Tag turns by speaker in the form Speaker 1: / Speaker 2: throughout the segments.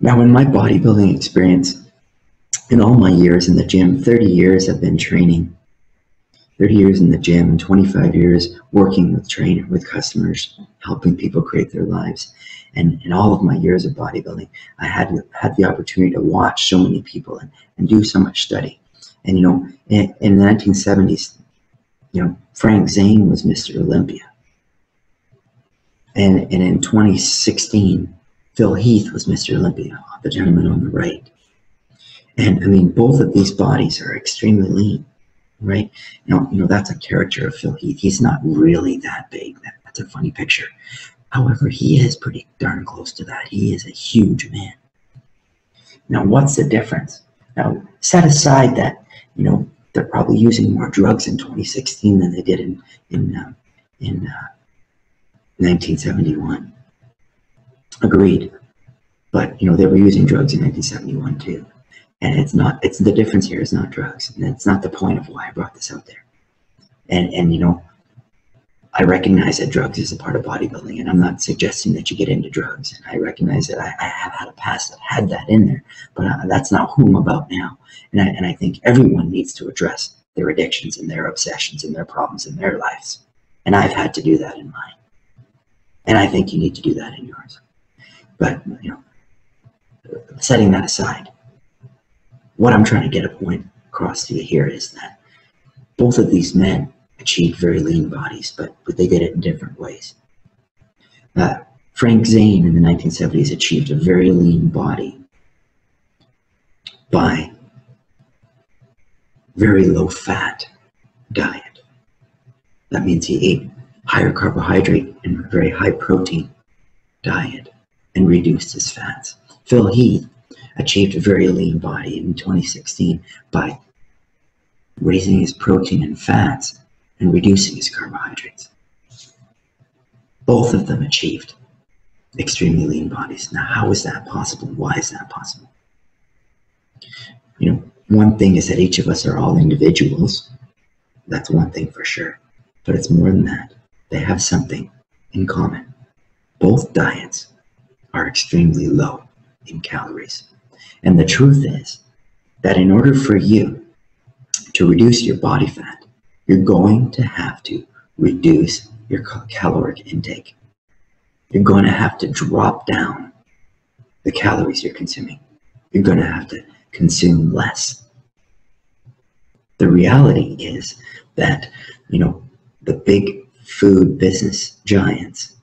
Speaker 1: Now, in my bodybuilding experience, in all my years in the gym, 30 years I've been training, 30 years in the gym, 25 years working with customers, helping people create their lives. And in all of my years of bodybuilding, I had the opportunity to watch so many people and do so much study. And, in the 1970s, Frank Zane was Mr. Olympia. And in 2016, Phil Heath was Mr. Olympia, the gentleman on the right. And I mean, both of these bodies are extremely lean, right? That's a caricature of Phil Heath. He's not really that big. That's a funny picture. However, he is pretty darn close to that. He is a huge man. Now, what's the difference? Now, set aside that, they're probably using more drugs in 2016 than they did in 1971. Agreed. But, they were using drugs in 1971 too. And the difference here is not drugs. And that's not the point of why I brought this out there. And I recognize that drugs is a part of bodybuilding, and I'm not suggesting that you get into drugs. And I recognize that I have had a past that had that in there, but that's not who I'm about now. And I think everyone needs to address their addictions and their obsessions and their problems in their lives. And I've had to do that in mine. And I think you need to do that in yours. But, setting that aside, what I'm trying to get a point across to you here is that both of these men achieved very lean bodies, but they did it in different ways. Frank Zane in the 1970s achieved a very lean body by very low fat diet. That means he ate higher carbohydrate and very high protein diet and reduced his fats. Phil Heath achieved a very lean body in 2016 by raising his protein and fats and reducing his carbohydrates. Both of them achieved extremely lean bodies. Now, how is that possible? Why is that possible? One thing is that each of us are all individuals. That's one thing for sure. But it's more than that. They have something in common. Both diets are extremely low in calories. And the truth is that in order for you to reduce your body fat, you're going to have to reduce your caloric intake. You're going to have to drop down the calories you're consuming. You're going to have to consume less. The reality is that, the big food business giants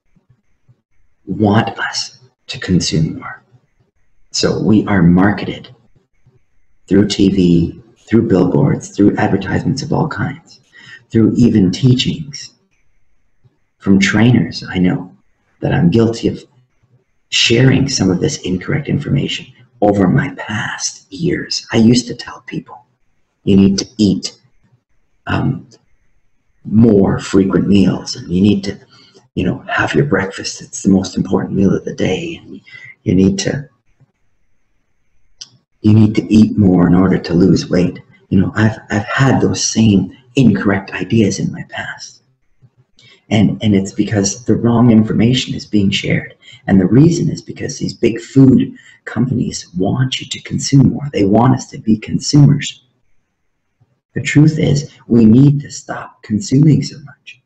Speaker 1: want us to consume more. So we are marketed through TV, through billboards, through advertisements of all kinds, through even teachings from trainers. I know that I'm guilty of sharing some of this incorrect information over my past years. I used to tell people, you need to eat more frequent meals, and you need to, have your breakfast. It's the most important meal of the day, and you need to eat more in order to lose weight. I've had those same incorrect ideas in my past. And it's because the wrong information is being shared. And the reason is because these big food companies want you to consume more. They want us to be consumers. The truth is, we need to stop consuming so much.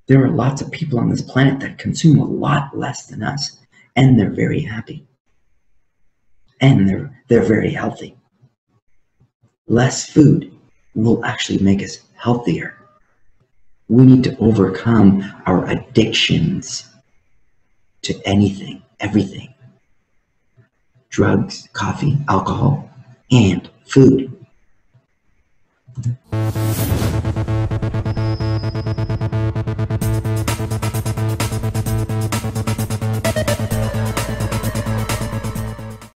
Speaker 1: There are lots of people on this planet that consume a lot less than us, and they're very happy. And they're very healthy. Less food will actually make us healthier. We need to overcome our addictions to anything, everything. Drugs, coffee, alcohol, and food.